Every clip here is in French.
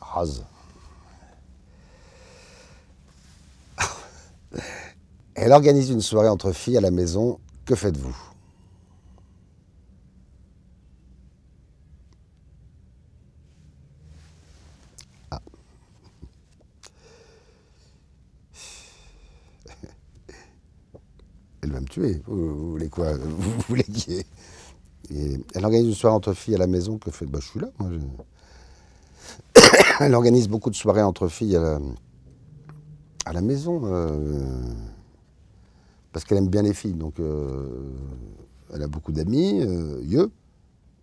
Rose. Elle organise une soirée entre filles à la maison. Que faites-vous? Ah. Elle va me tuer. Vous voulez quoi? Vous voulez qui est? Et elle organise une soirée entre filles à la maison. Que faites-vous? Bah, je suis là. Moi, elle organise beaucoup de soirées entre filles à la maison. Parce qu'elle aime bien les filles. Donc, elle a beaucoup d'amis.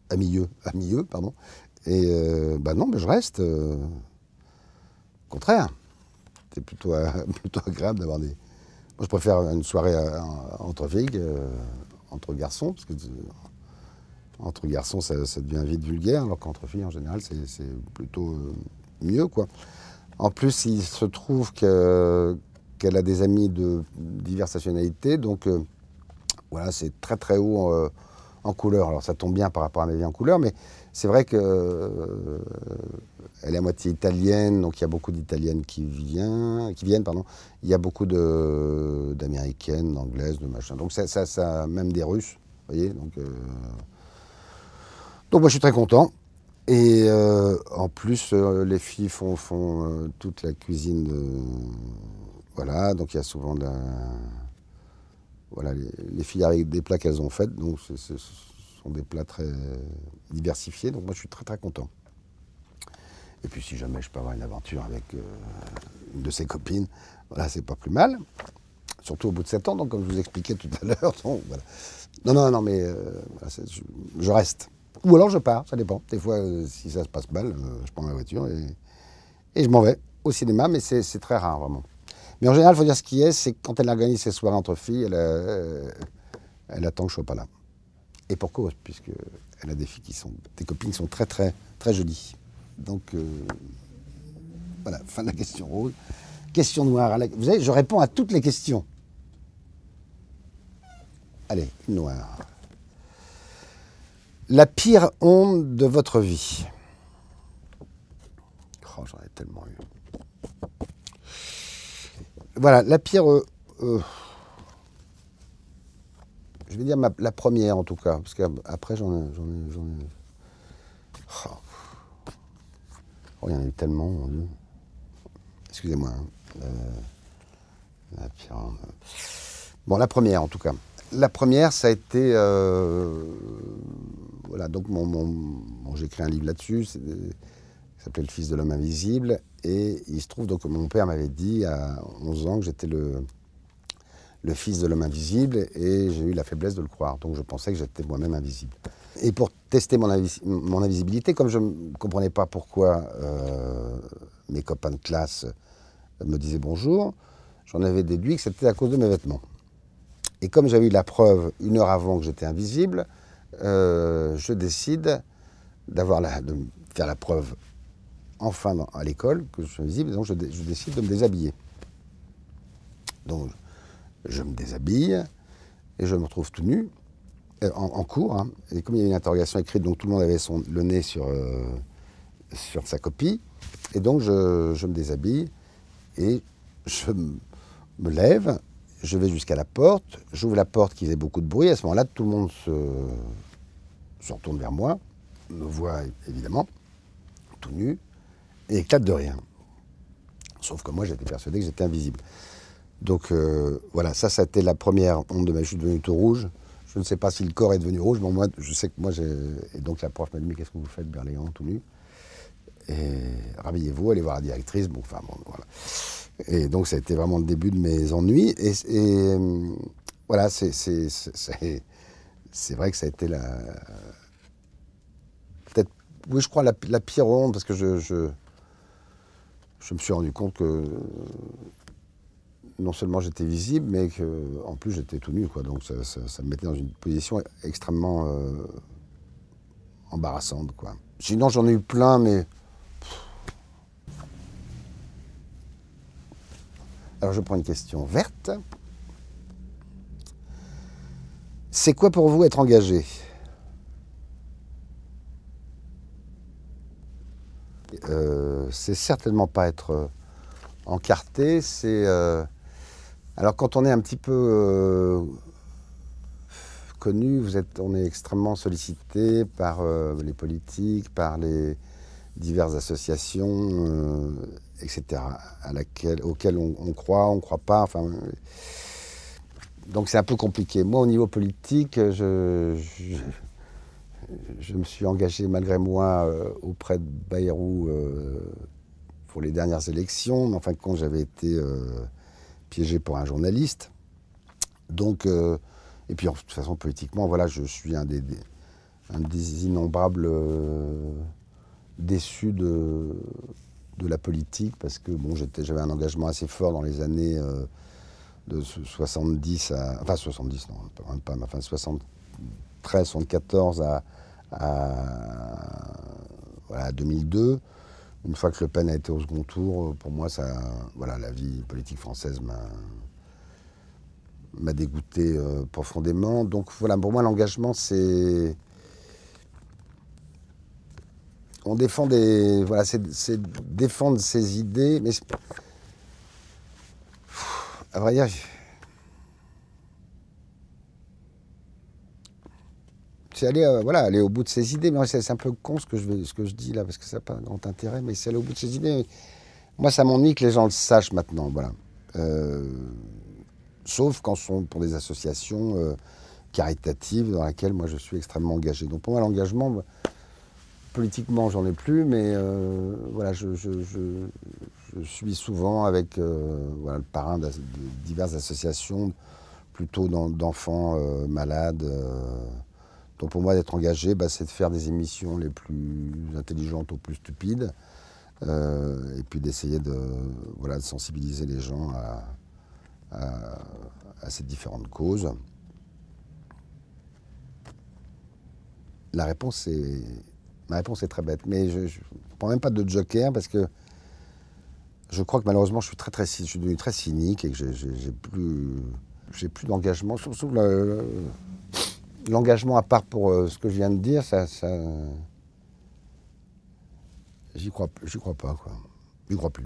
Amis, pardon. Et bah non, mais je reste. Au contraire. C'est plutôt agréable d'avoir des... Moi, je préfère une soirée entre filles qu'entre garçons, parce que entre garçons, ça devient vite vulgaire, alors qu'entre filles, en général, c'est plutôt mieux, quoi. En plus, il se trouve qu'elle a des amis de diverses nationalités, donc voilà, c'est très très haut en couleur. Alors ça tombe bien par rapport à ma vie en couleur, mais c'est vrai que elle est à moitié italienne, donc il y a beaucoup d'Italiennes qui viennent, pardon. Il y a beaucoup d'Américaines, d'Anglaises, de machin. Donc ça, même des Russes, vous voyez. Donc moi je suis très content. Et en plus, les filles font toute la cuisine. Voilà, donc il y a souvent de la... Voilà, les filles avec des plats qu'elles ont faits, donc ce sont des plats très diversifiés. Donc moi je suis très très content. Et puis si jamais je peux avoir une aventure avec une de ses copines, voilà, c'est pas plus mal. Surtout au bout de 7 ans, donc comme je vous expliquais tout à l'heure. Voilà. Non, mais voilà, je reste. Ou alors je pars, ça dépend. Des fois, si ça se passe mal, je prends ma voiture et je m'en vais au cinéma, mais c'est très rare, vraiment. Mais en général, il faut dire ce qui est, c'est que quand elle organise ses soirées entre filles, elle attend que je ne sois pas là. Et pour cause, puisqu'elle a des filles des copines qui sont très, très, très jolies. Donc, voilà, fin de la question rose. Question noire. Vous savez, je réponds à toutes les questions. Allez, une noire. La pire honte de votre vie. Oh, j'en ai tellement eu. Voilà, la pire... je vais dire la première en tout cas, parce qu'après j'en ai... Oh, il y en a eu tellement, mon Dieu. Excusez-moi. La pire... Bon, la première en tout cas. La première, ça a été... voilà, donc j'ai écrit un livre là-dessus, qui s'appelait Le Fils de l'homme invisible, et il se trouve donc que mon père m'avait dit à 11 ans que j'étais le fils de l'homme invisible, et j'ai eu la faiblesse de le croire, donc je pensais que j'étais moi-même invisible. Et pour tester mon invisibilité, comme je ne comprenais pas pourquoi mes copains de classe me disaient bonjour, j'en avais déduit que c'était à cause de mes vêtements. Et comme j'avais eu la preuve 1 heure avant que j'étais invisible, je décide de faire la preuve enfin à l'école que je suis invisible, donc je décide de me déshabiller. Donc je me déshabille et je me retrouve tout nu, en cours, hein. Et comme il y avait une interrogation écrite, donc tout le monde avait le nez sur sa copie, et donc je me déshabille et je me lève. Je vais jusqu'à la porte, j'ouvre la porte qui faisait beaucoup de bruit. À ce moment-là, tout le monde se retourne vers moi, me voit évidemment, tout nu, et éclate de rire. Sauf que moi, j'étais persuadé que j'étais invisible. Donc voilà, ça a été la première honte de ma vie. Je suis devenu tout rouge. Je ne sais pas si le corps est devenu rouge, mais moi, je sais que moi, j'ai... Et donc la prof m'a dit, mais qu'est-ce que vous faites, Berléand, tout nu? Et rhabillez-vous, allez voir la directrice. Bon, enfin, bon, voilà. Et donc, ça a été vraiment le début de mes ennuis. Et voilà, c'est vrai que ça a été peut-être, oui, je crois, la pire honte, parce que je me suis rendu compte que non seulement j'étais visible, mais qu'en plus, j'étais tout nu, quoi. Donc, ça me mettait dans une position extrêmement embarrassante, quoi. Sinon, j'en ai eu plein, mais... Alors, je prends une question verte. C'est quoi pour vous être engagé? c'est certainement pas être encarté. Alors quand on est un petit peu connu, on est extrêmement sollicité par les politiques, par les diverses associations, etc., auxquelles on croit pas. Enfin, donc c'est un peu compliqué. Moi, au niveau politique, je me suis engagé malgré moi auprès de Bayrou pour les dernières élections. Mais en fin de compte, j'avais été piégé pour un journaliste. Donc, et puis de toute façon, politiquement, voilà, je suis un des innombrables déçus de la politique, parce que bon, j'avais un engagement assez fort dans les années de 70 à... Enfin 70, non, même pas, mais enfin 73, 74 à 2002. Une fois que Le Pen a été au second tour, pour moi, voilà, la vie politique française m'a dégoûté profondément. Donc voilà, pour moi, l'engagement, c'est... On défend voilà, c'est défendre ses idées, mais à vrai dire, c'est aller au bout de ses idées. Mais c'est un peu con ce que je dis là, parce que ça n'a pas grand intérêt, mais c'est aller au bout de ses idées. Moi, ça m'ennuie que les gens le sachent maintenant, voilà. Sauf quand ce sont pour des associations caritatives dans lesquelles moi je suis extrêmement engagé. Donc pour moi, l'engagement, politiquement, j'en ai plus, mais voilà, je suis souvent avec voilà, le parrain de diverses associations, plutôt d'enfants malades. Donc pour moi, d'être engagé, c'est de faire des émissions les plus intelligentes aux plus stupides, et puis d'essayer de sensibiliser les gens à ces différentes causes. Ma réponse est très bête, mais je ne prends même pas de joker, parce que je crois que malheureusement je suis devenu très cynique et que j'ai plus d'engagement. Surtout l'engagement, à part pour ce que je viens de dire, j'y crois pas, quoi. J'y crois plus.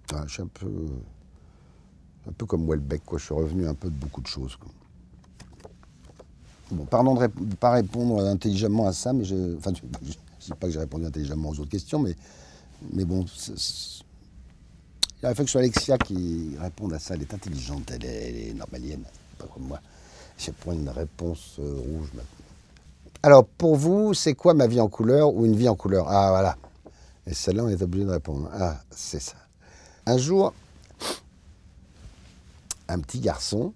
Voilà, je suis un peu comme Houellebecq, quoi. Je suis revenu un peu de beaucoup de choses, quoi. Bon, pardon de ne pas répondre intelligemment à ça, mais je ne dis pas que j'ai répondu intelligemment aux autres questions, mais bon, il aurait fallu que ce soit Alexia qui réponde à ça. Elle est intelligente, elle est normalienne, pas comme moi. J'ai pour une réponse rouge maintenant. Alors, pour vous, c'est quoi ma vie en couleur ou une vie en couleur? Ah, voilà. Et celle-là, on est obligé de répondre. Ah, c'est ça. Un jour, un petit garçon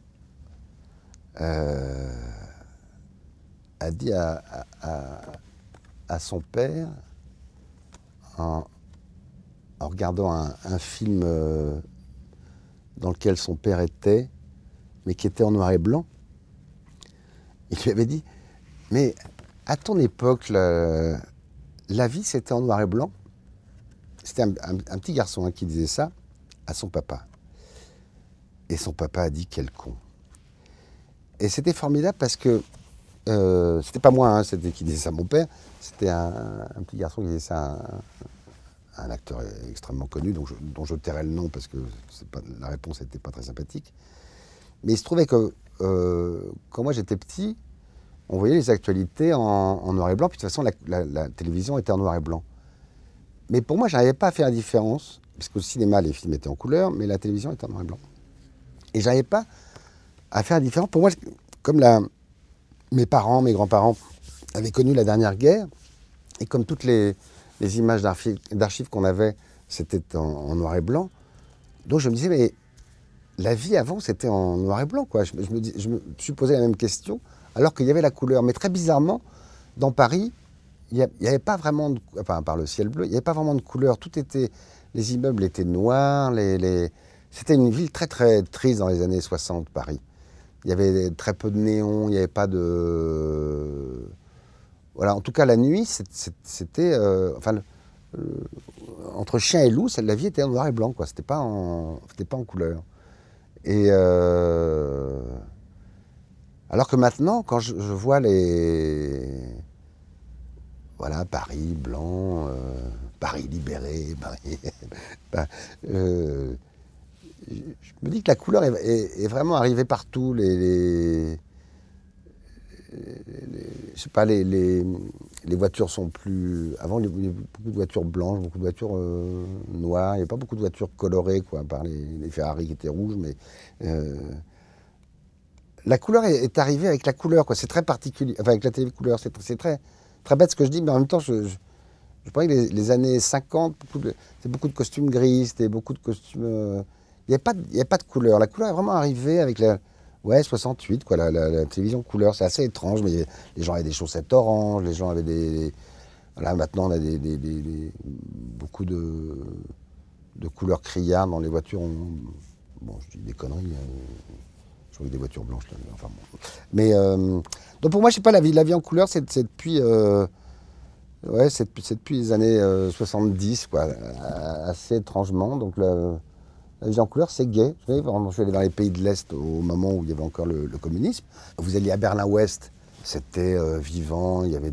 a dit à son père, en regardant un film dans lequel son père était, mais qui était en noir et blanc, il lui avait dit: mais à ton époque, la vie, c'était en noir et blanc. C'était un petit garçon qui disait ça à son papa. Et son papa a dit: quel con. Et c'était formidable, parce que c'était pas moi c'était qui disait ça à mon père, c'était un petit garçon qui disait ça à un acteur extrêmement connu, dont je tairai le nom parce que la réponse n'était pas très sympathique. Mais il se trouvait que quand moi j'étais petit, on voyait les actualités en noir et blanc, puis de toute façon la télévision était en noir et blanc. Mais pour moi, je n'arrivais pas à faire la différence, parce qu'au cinéma, les films étaient en couleur, mais la télévision était en noir et blanc. Et je n'arrivais pas à faire la différence. Pour moi, comme mes grands-parents avaient connu la dernière guerre, et comme toutes les images d'archives qu'on avait, c'était en noir et blanc, donc je me disais, mais la vie avant, c'était en noir et blanc, quoi. Je me suis posé la même question, alors qu'il y avait la couleur. Mais très bizarrement, dans Paris, il n'y avait pas vraiment, enfin, par le ciel bleu, il n'y avait pas vraiment de couleur. Les immeubles étaient noirs, c'était une ville très très triste dans les années 60, Paris. Il y avait très peu de néons, il n'y avait pas de... Voilà, en tout cas, la nuit, c'était... entre chien et loup, la vie était en noir et blanc, quoi. C'était pas en couleur. Et alors que maintenant, quand je vois voilà, Paris, blanc, Paris libéré, Paris... ben, je me dis que la couleur est vraiment arrivée partout. Je sais pas, les voitures sont plus... Avant, il y avait beaucoup de voitures blanches, beaucoup de voitures noires. Il n'y avait pas beaucoup de voitures colorées, quoi, à part les Ferrari qui étaient rouges. Mais la couleur est arrivée avec la couleur, quoi. C'est très particulier. Enfin, avec la télécouleur, c'est très, très bête ce que je dis, mais en même temps, je crois que les années 50, c'était beaucoup de costumes gris, c'était beaucoup de costumes... il n'y avait pas de couleur. La couleur est vraiment arrivée avec la... Ouais, 68, quoi, la télévision couleur. C'est assez étrange, mais les gens avaient des chaussettes oranges, les gens avaient des... Voilà, maintenant, on a beaucoup de couleurs criardes dans les voitures. Bon, je dis des conneries. Je vois des voitures blanches, là, enfin bon. Mais, donc pour moi, je sais pas, la vie en couleur, c'est depuis... ouais, c'est depuis les années 70, quoi, assez étrangement. Donc la vie en couleur, c'est gay. Je suis allé dans les pays de l'Est au moment où il y avait encore le communisme. Vous alliez à Berlin-Ouest, c'était vivant, il y avait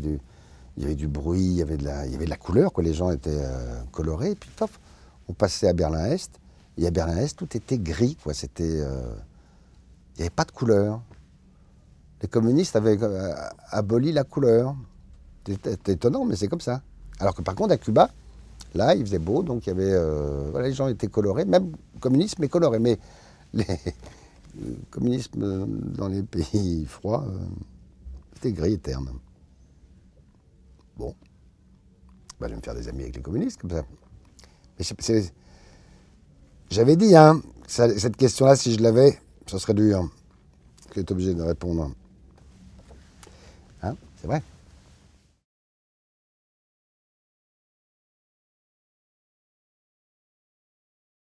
du bruit, il y avait de la couleur, quoi. Les gens étaient colorés. Et puis, paf, on passait à Berlin-Est. Et à Berlin-Est, tout était gris, quoi. C'était... il n'y avait pas de couleur. Les communistes avaient aboli la couleur. C'est étonnant, mais c'est comme ça. Alors que par contre, à Cuba, là, il faisait beau, donc il y avait, voilà, les gens étaient colorés, même le communisme est coloré, mais le communisme dans les pays froids, c'était gris et terne. Bon, bah, je vais me faire des amis avec les communistes, comme ça. Mais j'avais dit, hein, cette question-là, si je l'avais, ce serait dur. J'étais obligé de répondre. Hein, c'est vrai.